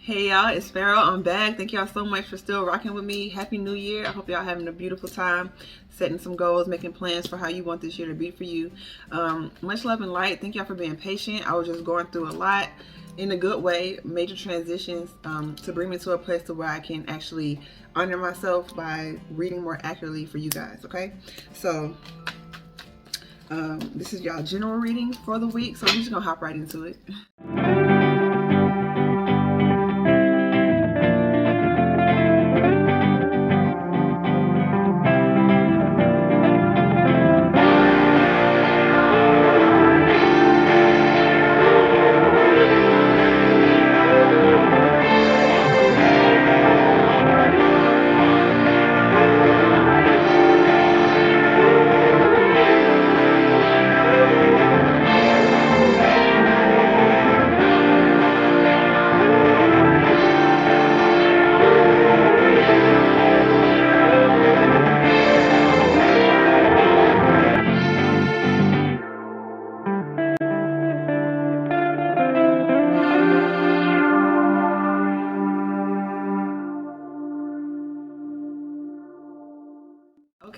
Hey y'all, it's Pharaoh. I'm back. Thank y'all so much for still rocking with me. Happy New Year. I hope y'all having a beautiful time, setting some goals, making plans for how you want this year to be for you. Much love and light. Thank y'all for being patient. I was just going through a lot in a good way, major transitions to bring me to a place to where I can actually honor myself by reading more accurately for you guys, okay? So this is y'all general reading for the week, so we're just gonna hop right into it.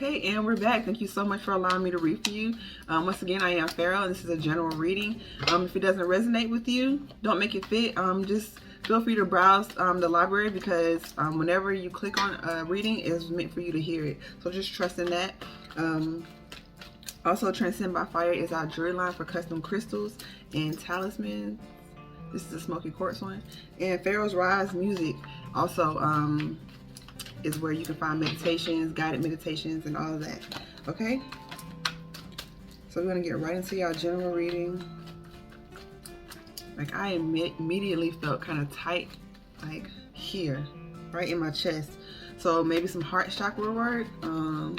Okay, and we're back. Thank you so much for allowing me to read for you. Once again, I am Pharaoh, and this is a general reading. If it doesn't resonate with you, don't make it fit. Just feel free to browse the library, because whenever you click on a reading, it's meant for you to hear it. So just trust in that. Also, Transcend by Fire is our jewelry line for custom crystals and talismans. This is a smoky quartz one. And Pharaoh's Rise music also is where you can find meditations, guided meditations, and all of that. Okay? So we're gonna get right into y'all general reading. Like, I immediately felt kind of tight, like here, right in my chest. So maybe some heart chakra work. An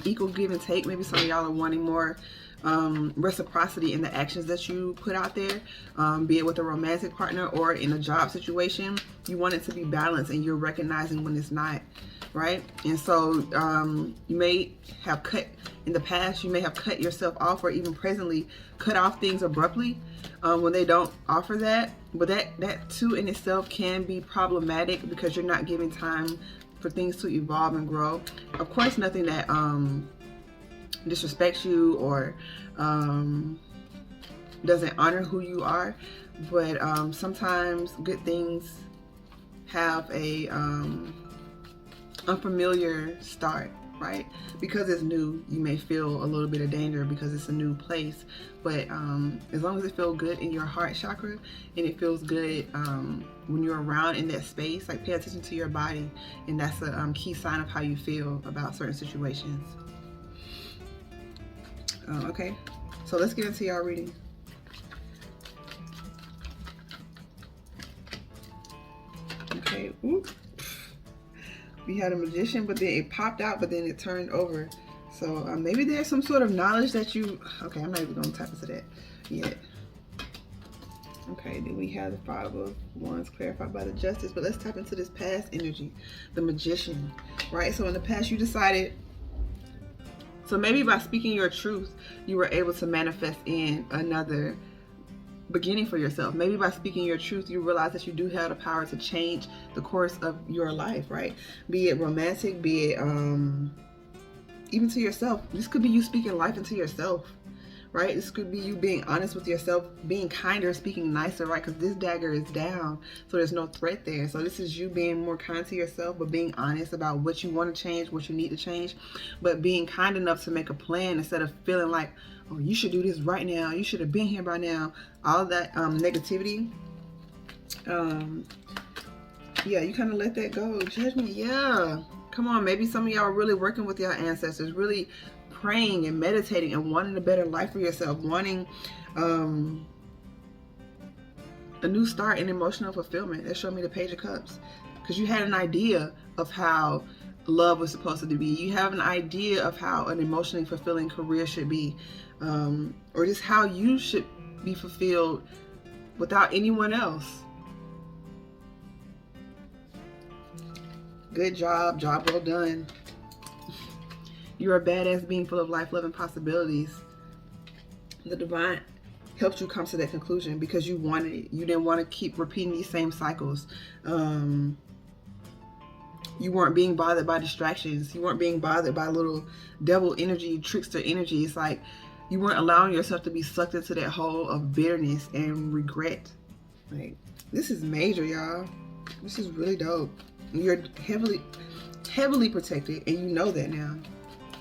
equal give and take. Maybe some of y'all are wanting more reciprocity in the actions that you put out there, be it with a romantic partner or in a job situation. You want it to be balanced, and you're recognizing when it's not, right? And so you may have cut in the past, you may have cut yourself off, or even presently cut off things abruptly when they don't offer that. But that too in itself can be problematic, because you're not giving time for things to evolve and grow. Of course, nothing that disrespects you or doesn't honor who you are, but sometimes good things have a unfamiliar start, right? Because it's new, you may feel a little bit of danger because it's a new place, but as long as it feels good in your heart chakra, and it feels good when you're around in that space, like, pay attention to your body, and that's a key sign of how you feel about certain situations. Okay, so let's get into y'all reading. Okay, oops. We had a Magician, but then it popped out, but then it turned over. So maybe there's some sort of knowledge that you, okay, I'm not even gonna tap into that yet. Okay, then we have the Five of Wands clarified by the Justice, but let's tap into this past energy, the Magician, right? So in the past you decided, so maybe by speaking your truth, you were able to manifest in another beginning for yourself. Maybe by speaking your truth, you realize that you do have the power to change the course of your life, right? Be it romantic, be it even to yourself. This could be you speaking life into yourself, right? This could be you being honest with yourself, being kinder, speaking nicer, right? Because this dagger is down, so there's no threat there. So this is you being more kind to yourself, but being honest about what you want to change, what you need to change, but being kind enough to make a plan instead of feeling like, oh, you should do this right now, you should have been here by now. All that negativity, yeah, you kind of let that go. Judgment, yeah. Come on, maybe some of y'all are really working with your ancestors, really praying and meditating and wanting a better life for yourself, wanting a new start in emotional fulfillment. That showed me the Page of Cups, because you had an idea of how love was supposed to be. You have an idea of how an emotionally fulfilling career should be, or just how you should be fulfilled without anyone else. Good job, job well done. You're a badass being full of life, love, and possibilities. The Divine helped you come to that conclusion because you wanted it. You didn't want to keep repeating these same cycles. You weren't being bothered by distractions. You weren't being bothered by little devil energy, trickster energy. It's like you weren't allowing yourself to be sucked into that hole of bitterness and regret. Like, this is major, y'all. This is really dope. You're heavily protected, and you know that now.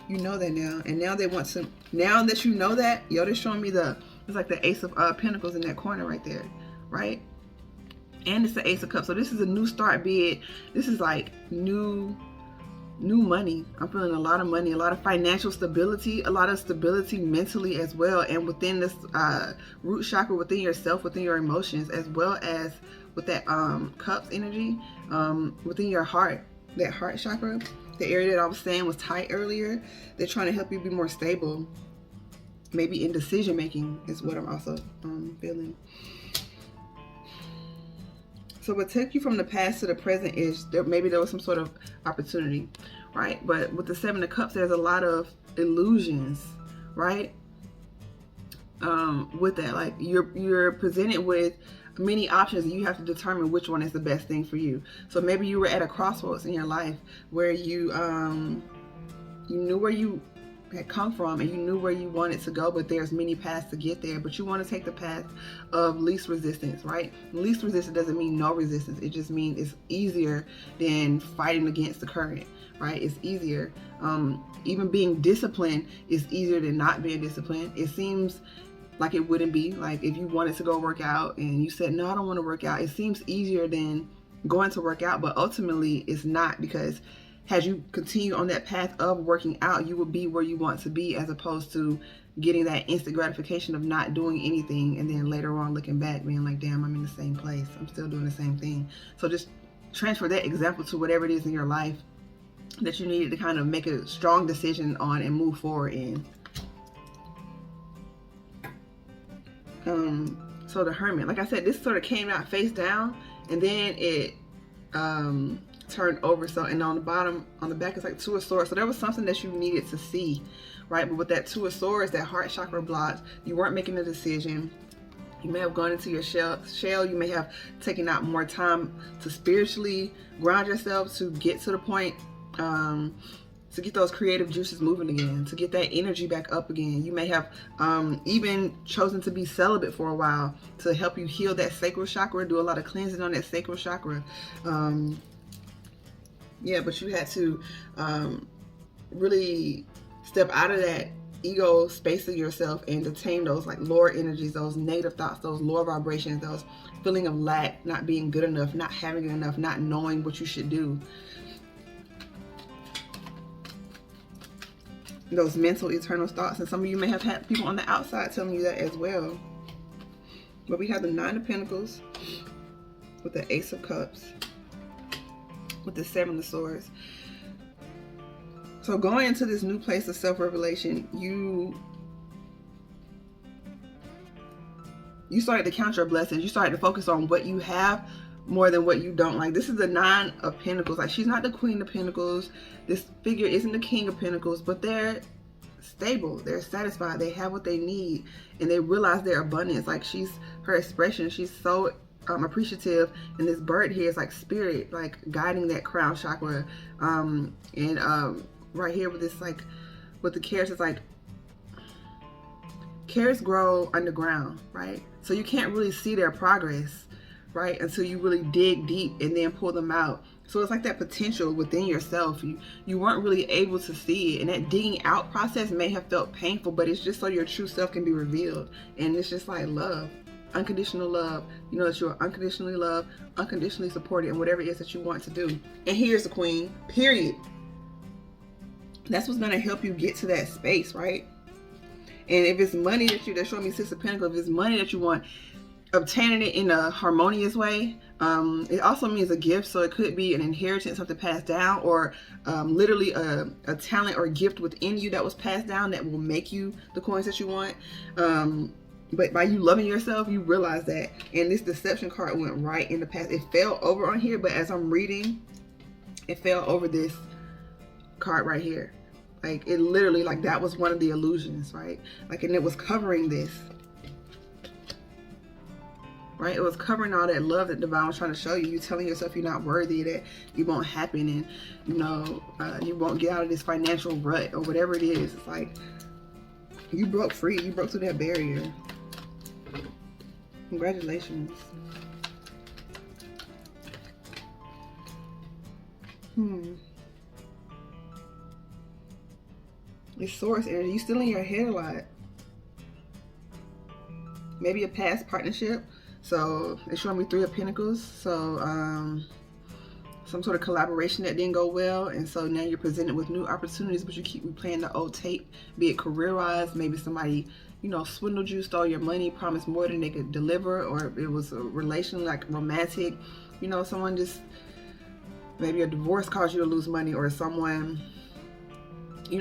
You know that now. And now they want to, now that you know that, yo, they're showing me it's like the Ace of Pentacles in that corner right there, right? And it's the Ace of Cups. So this is a new start, be it, this is like new money. I'm feeling a lot of money, a lot of financial stability, a lot of stability mentally as well. And within this root chakra, within yourself, within your emotions, as well as with that Cups energy, within your heart, that heart chakra, the area that I was saying was tight earlier. They're trying to help you be more stable. Maybe in decision making is what I'm also feeling. So what took you from the past to the present is maybe there was some sort of opportunity, right? But with the Seven of Cups, there's a lot of illusions, right? With that, like you're presented with many options and you have to determine which one is the best thing for you. So maybe you were at a crossroads in your life where you knew where you had come from and you knew where you wanted to go, but there's many paths to get there, but you want to take the path of least resistance, right? Least resistance doesn't mean no resistance. It just means it's easier than fighting against the current, right? It's easier. Even being disciplined is easier than not being disciplined. It seems like it wouldn't be. Like if you wanted to go work out and you said, no, I don't want to work out, it seems easier than going to work out, but ultimately it's not, because as you continue on that path of working out, you will be where you want to be, as opposed to getting that instant gratification of not doing anything and then later on looking back being like, damn, I'm in the same place, I'm still doing the same thing. So just transfer that example to whatever it is in your life that you needed to kind of make a strong decision on and move forward in. So the Hermit, like I said, this sort of came out face down and then it turned over. So, and on the bottom, on the back, it's like Two of Swords. So there was something that you needed to see, right? But with that Two of Swords, that heart chakra blocked, you weren't making a decision. You may have gone into your shell. You may have taken out more time to spiritually ground yourself, to get to the point, to get those creative juices moving again, to get that energy back up again. You may have even chosen to be celibate for a while to help you heal that sacral chakra, do a lot of cleansing on that sacral chakra. Yeah, but you had to really step out of that ego space of yourself and detain those like lower energies, those negative thoughts, those lower vibrations, those feeling of lack, not being good enough, not having enough, not knowing what you should do. Those mental eternal thoughts. And some of you may have had people on the outside telling you that as well. But we have the Nine of Pentacles with the Ace of Cups with the Seven of Swords. So going into this new place of self-revelation, you started to count your blessings. You started to focus on what you have more than what you don't. Like, this is the Nine of Pentacles. Like, she's not the Queen of Pentacles. This figure isn't the King of Pentacles, but they're stable. They're satisfied. They have what they need, and they realize their abundance. Like, her expression, she's so appreciative. And this bird here is like spirit, like guiding that crown chakra. Right here with this, like with the carrots, it's like carrots grow underground, right? So you can't really see their progress, right, until you really dig deep and then pull them out. So it's like that potential within yourself. You weren't really able to see it, and that digging out process may have felt painful, but it's just so your true self can be revealed. And it's just like love, unconditional love. You know that you are unconditionally loved, unconditionally supported in whatever it is that you want to do. And here's the Queen, period. That's what's going to help you get to that space, right? And if it's money they're showing me Six of Pentacles, if it's money that you want, obtaining it in a harmonious way. It also means a gift, so it could be an inheritance, something passed down, or literally a talent or gift within you that was passed down that will make you the coins that you want. But by you loving yourself, you realize that. And this deception card went right in the past. It fell over on here, but as I'm reading, it fell over this card right here. Like, it literally, like, that was one of the illusions, right? Like, and it was covering this. right? It was covering all that love that divine was trying to show you. You telling yourself you're not worthy, that it won't happen, and you won't get out of this financial rut or whatever it is. It's like you broke free. You broke through that barrier. Congratulations. It's source energy. You still in your head a lot. Maybe a past partnership. So it's showing me 3 of Pentacles. So some sort of collaboration that didn't go well, and so now you're presented with new opportunities, but you keep replaying the old tape, be it career-wise. Maybe somebody, swindled you, stole your money, promised more than they could deliver, or it was a relation, like romantic. Someone just, maybe a divorce caused you to lose money, or someone,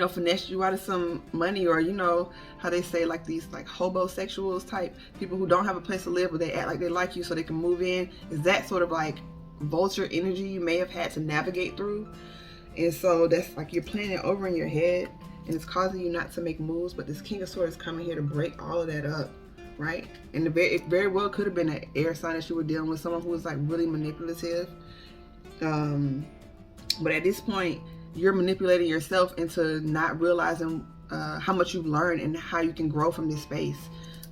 finessed you out of some money, or how they say, like these like hobosexuals type people who don't have a place to live, but they act like they like you so they can move in. Is that sort of like vulture energy you may have had to navigate through? And so that's like you're playing it over in your head, and it's causing you not to make moves. But this King of Swords is coming here to break all of that up, right? And it very well could have been an air sign that you were dealing with, someone who was like really manipulative. But at this point, you're manipulating yourself into not realizing how much you've learned and how you can grow from this space.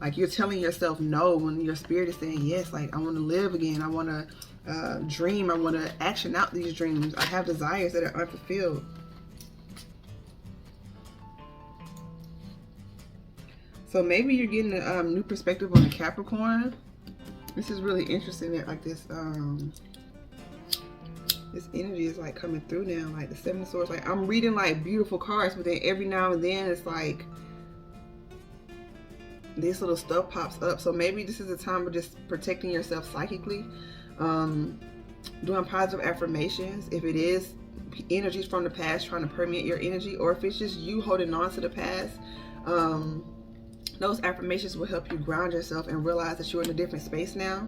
Like you're telling yourself no when your spirit is saying yes. Like, I want to live again. I want to dream. I want to action out these dreams. I have desires that are unfulfilled. So maybe you're getting a new perspective on the Capricorn. This is really interesting that like this energy is like coming through now, like the 7 of Swords. Like I'm reading like beautiful cards, but then every now and then it's like this little stuff pops up. So maybe this is a time of just protecting yourself psychically, doing positive affirmations. If it is energies from the past trying to permeate your energy, or if it's just you holding on to the past, those affirmations will help you ground yourself and realize that you're in a different space now.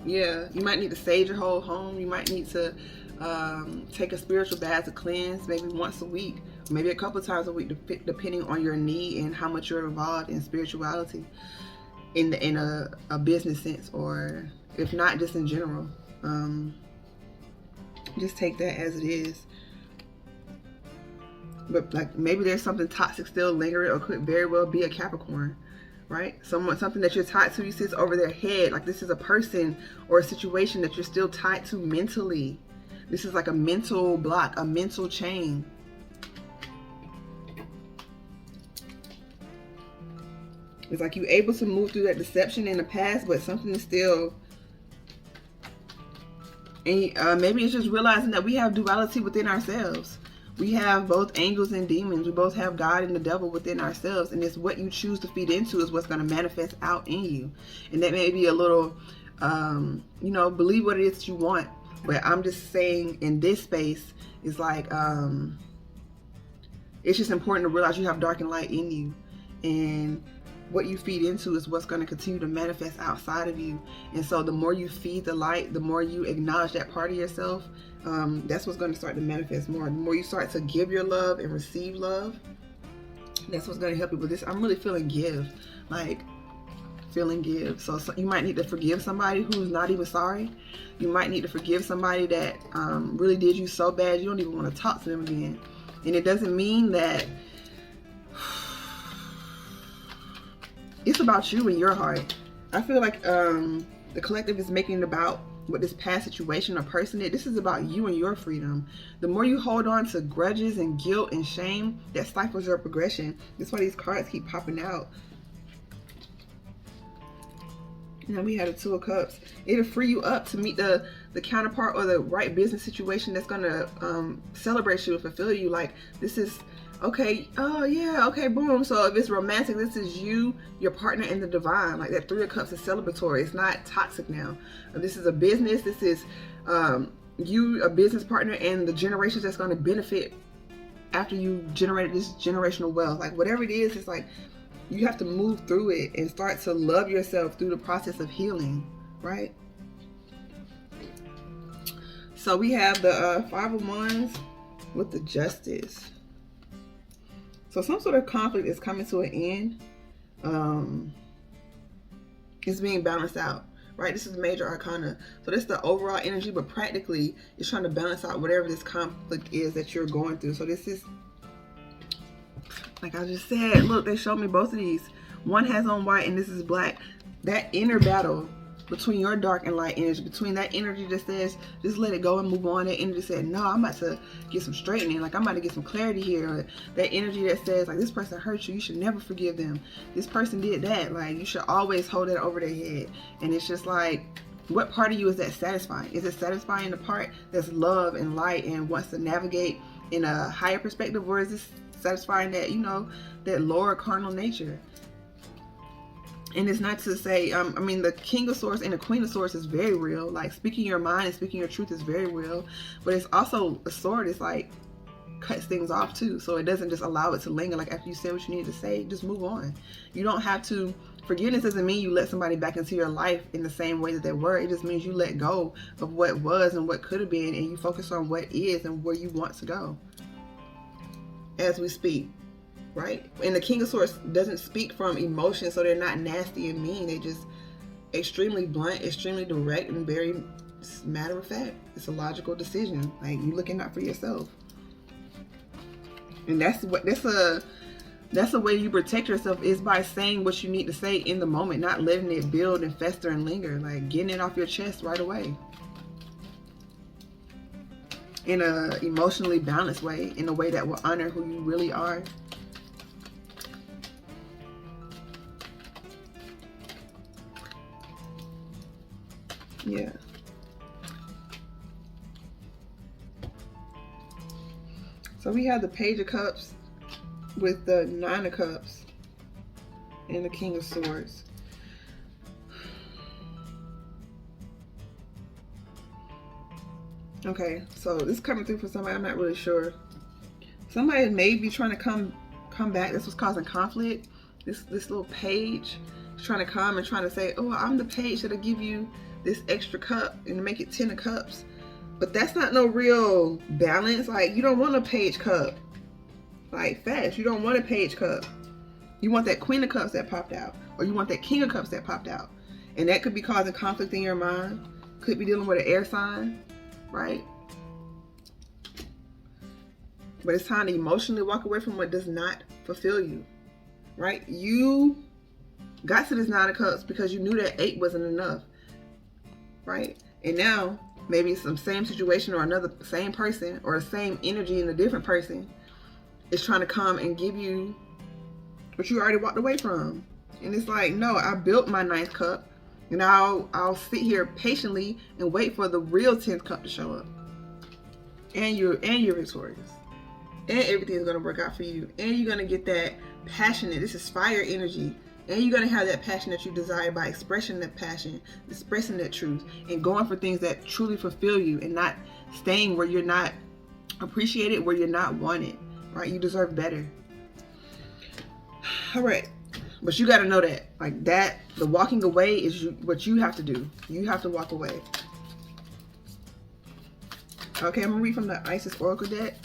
Yeah, you might need to sage your whole home. You might need to take a spiritual bath to cleanse, maybe once a week, maybe a couple of times a week, depending on your need and how much you're involved in spirituality in a business sense, or if not, just in general. Just take that as it is. But like maybe there's something toxic still lingering, or could very well be a Capricorn. Right? Something that you're tied to, you see, it's over their head. Like this is a person or a situation that you're still tied to mentally. This is like a mental block, a mental chain. It's like you're able to move through that deception in the past, but something is still... And maybe it's just realizing that we have duality within ourselves. We have both angels and demons. We both have God and the devil within ourselves. And it's what you choose to feed into is what's going to manifest out in you. And that may be a little, believe what it is you want. But I'm just saying in this space, it's like, it's just important to realize you have dark and light in you. And what you feed into is what's going to continue to manifest outside of you. And so the more you feed the light, the more you acknowledge that part of yourself, that's what's going to start to manifest more. The more you start to give your love and receive love, that's what's going to help you with this. I'm really feeling give, like feeling give. So you might need to forgive somebody who's not even sorry. You might need to forgive somebody that really did you so bad you don't even want to talk to them again. And it doesn't mean that it's about you and your heart. I feel like the collective is making it about what this past situation or person is. This is about you and your freedom. The more you hold on to grudges and guilt and shame, that stifles your progression. That's why these cards keep popping out. And then we had a 2 of Cups. It'll free you up to meet the counterpart or the right business situation that's going to celebrate you and fulfill you. Like, this is... okay, oh yeah, okay, boom. So if it's romantic, this is you, your partner, and the divine. Like that 3 of Cups is celebratory. It's not toxic now. This is a business. This is you, a business partner, and the generations that's going to benefit after you generated this generational wealth. Like whatever it is, it's like you have to move through it and start to love yourself through the process of healing, right? So we have the 5 of Wands with the Justice. So some sort of conflict is coming to an end. It's being balanced out, right? This is major arcana. So this is the overall energy, but practically it's trying to balance out whatever this conflict is that you're going through. So this is, like I just said, look, they showed me both of these. One has on white and this is black. That inner battle between your dark and light energy, between that energy that says just let it go and move on, that energy said no, I'm about to get some straightening, like I'm about to get some clarity here, or that energy that says like this person hurt you, you should never forgive them, this person did that, like you should always hold that over their head. And it's just like, what part of you is that satisfying? Is it satisfying the part that's love and light and wants to navigate in a higher perspective, or is this satisfying that, you know, that lower carnal nature? And it's not to say, I mean, the King of Swords and the Queen of Swords is very real. Like, speaking your mind and speaking your truth is very real. But it's also, a sword is like, cuts things off too. So it doesn't just allow it to linger. Like, after you say what you need to say, just move on. You don't have to, forgiveness doesn't mean you let somebody back into your life in the same way that they were. It just means you let go of what was and what could have been, and you focus on what is and where you want to go. As we speak. Right? And the King of Swords doesn't speak from emotion, so they're not nasty and mean. They just extremely blunt, extremely direct, and very matter of fact. It's a logical decision. Like, you looking out for yourself. And that's a way you protect yourself, is by saying what you need to say in the moment, not letting it build and fester and linger. Like, getting it off your chest right away. In a emotionally balanced way, in a way that will honor who you really are. Yeah. So we have the Page of Cups with the Nine of Cups and the King of Swords. Okay, so this is coming through for somebody, I'm not really sure. Somebody may be trying to come back. This was causing conflict. This little page is trying to come and trying to say, oh, I'm the page that'll give you this extra cup and make it 10 of cups. But that's not no real balance. Like, you don't want a page cup. Like, fast. You don't want a page cup. You want that Queen of Cups that popped out, or you want that King of Cups that popped out. And that could be causing conflict in your mind. Could be dealing with an air sign, right? But it's time to emotionally walk away from what does not fulfill you, right? You got to this Nine of Cups because you knew that 8 wasn't enough. Right? And now maybe it's some same situation, or another same person, or the same energy in a different person is trying to come and give you what you already walked away from. And it's like, no, I built my 9th cup, and I'll sit here patiently and wait for the real 10th cup to show up. And you're victorious. And everything's gonna work out for you. And you're gonna get that passionate, this is fire energy. And you're going to have that passion that you desire by expressing that passion, expressing that truth, and going for things that truly fulfill you, and not staying where you're not appreciated, where you're not wanted, right? You deserve better. All right. But you got to know that, like, that, the walking away is what you have to do. You have to walk away. Okay, I'm going to read from the Isis Oracle deck.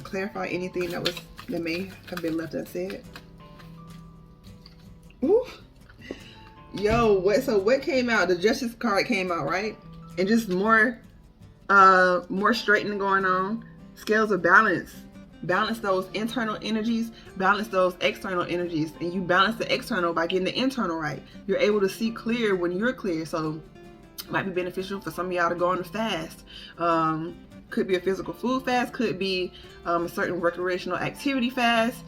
Clarify anything that may have been left unsaid. Ooh. Yo, what came out? The Justice card came out, right? And just more straightening going on. Scales of balance. Balance those internal energies, balance those external energies, and you balance the external by getting the internal right. You're able to see clear when you're clear. So it might be beneficial for some of y'all to go on a fast. Could be a physical food fast, could be a certain recreational activity fast.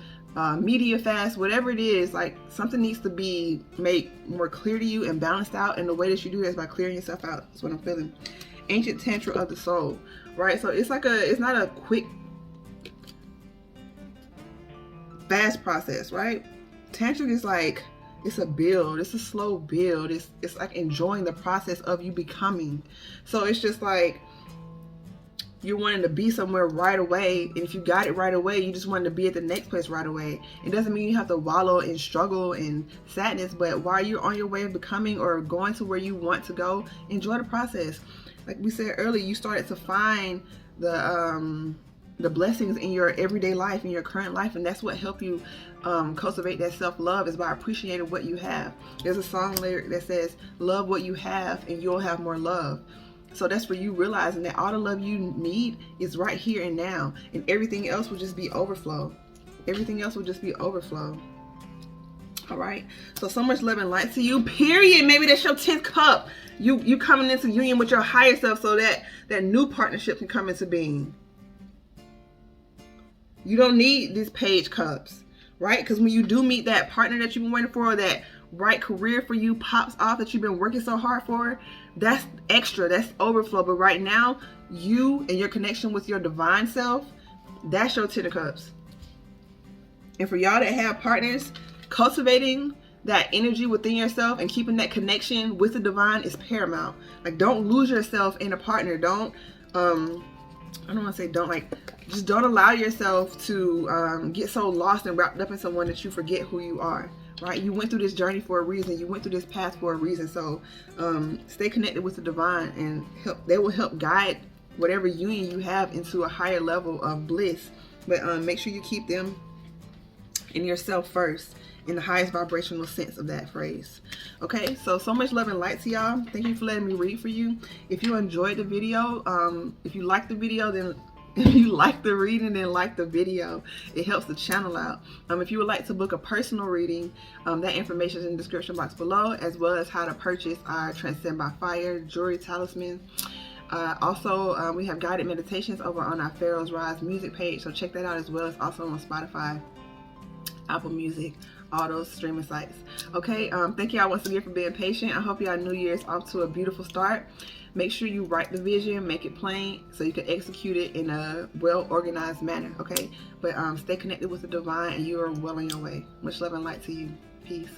Media fast, whatever it is, like, something needs to be made more clear to you and balanced out, and the way that you do that is by clearing yourself out. That's what I'm feeling. Ancient Tantra of the soul, right? So it's like it's not a quick fast process, right? Tantric is like, it's a build, it's a slow build, it's like enjoying the process of you becoming. So it's just like, you're wanting to be somewhere right away, and if you got it right away, you just wanted to be at the next place right away. It doesn't mean you have to wallow in struggle and sadness, but while you're on your way of becoming or going to where you want to go, enjoy the process. Like we said earlier, you started to find the the blessings in your everyday life, in your current life, and that's what help you cultivate that self-love, is by appreciating what you have. There's a song lyric that says, love what you have and you'll have more love. So that's for you realizing that all the love you need is right here and now, and everything else will just be overflow. Everything else will just be overflow. All right, so much love and light to you, period. Maybe that's your 10th cup. You coming into union with your higher self so that that new partnership can come into being. You don't need these page cups, right? Because when you do meet that partner that you've been waiting for, or that right career for you pops off that you've been working so hard for, that's extra, that's overflow. But right now, you and your connection with your divine self, that's your 10 of cups. And for y'all that have partners, cultivating that energy within yourself and keeping that connection with the divine is paramount. Like, don't lose yourself in a partner. Don't I don't want to say don't, like, just don't allow yourself to get so lost and wrapped up in someone that you forget who you are, right? You went through this journey for a reason. You went through this path for a reason. So stay connected with the divine, and they will help guide whatever union you have into a higher level of bliss. But make sure you keep them in yourself first, in the highest vibrational sense of that phrase. Okay, so much love and light to y'all. Thank you for letting me read for you. If you enjoyed the video, if you liked the video, then if you like the reading, then like the video. It helps the channel out. If you would like to book a personal reading, that information is in the description box below, as well as how to purchase our Transcend by Fire jewelry talisman. Also, we have guided meditations over on our Pharaoh's Rise music page, so check that out, as well as also on Spotify, Apple Music, all those streaming sites. Okay, thank y'all once again for being patient. I hope y'all New Year's off to a beautiful start. Make sure you write the vision, make it plain, so you can execute it in a well-organized manner, okay? But stay connected with the divine, and you are well on your way. Much love and light to you. Peace.